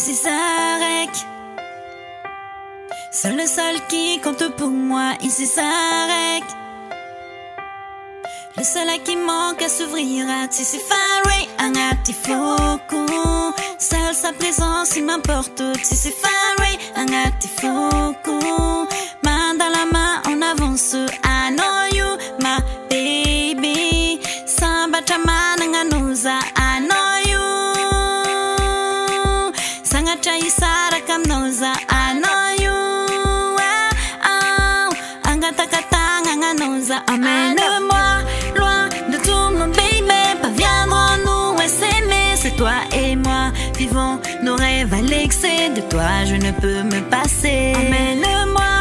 ici Sarek. C'est le seul qui compte pour moi, ici Sarek. Le seul à qui manque à s'ouvrir à Tissi Faray, un atifoku. Seule sa présence, il m'importe, Tissi Faray, un atifoku. Main dans la main, on avance, I know you, my baby. Samba chama nanganuza, I know you. Sanga chai sara kamnoza, I know you. Angata katanga nganoza, amène-moi loin de tout mon baby. Parviendrons-nous à s'aimer, c'est toi et moi. Vivons nos rêves à l'excès, de toi je ne peux me passer. Amène-moi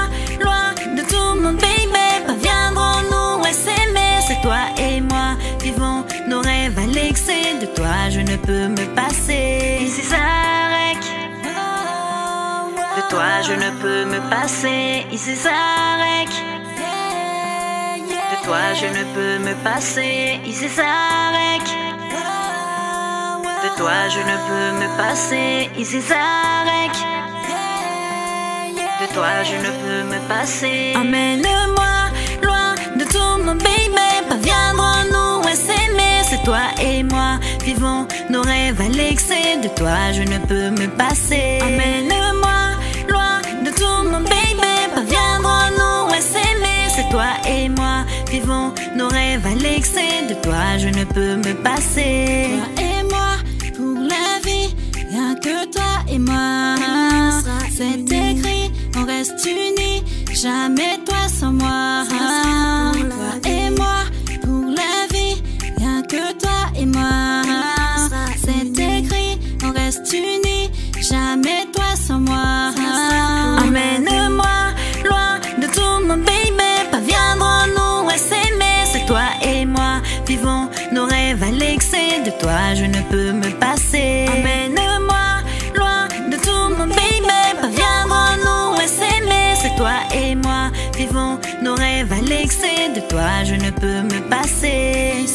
loin de tout mon baby. Parviendrons-nous à s'aimer, c'est toi et moi. Vivons nos rêves à l'excès, de toi je ne peux me passer. Ici Sarek, de toi je ne peux me passer. Ici Sarek, de toi je ne peux me passer. Ici Sarek, de toi je ne peux me passer. Ici Sarek, de toi je ne peux me passer. Amène-moi loin de tout mon baby. Parviendrons-nous à s'aimer, c'est toi et moi. Vivons nos rêves à l'excès, de toi je ne peux me passer. Amène-moi loin de tout mon baby. Parviendrons-nous à s'aimer, c'est toi et moi. Vivons nos rêves à l'excès, de toi je ne peux me passer. Toi et moi, pour la vie, rien que toi et moi. C'est écrit, on reste unis, jamais toi sans moi. Toi et moi, pour la vie, rien que toi et moi. C'est écrit, on reste unis, jamais toi sans moi. Amène-moi loin de tout mon baby. Parviendrons-nous à s'aimer, c'est toi et moi. Vivons nos rêves à l'excès, de toi je ne peux me passer. Amène-moi loin de tout mon baby. Parviendrons-nous à s'aimer, c'est toi et moi. Vivons nos rêves à l'excès, de toi je ne peux me passer.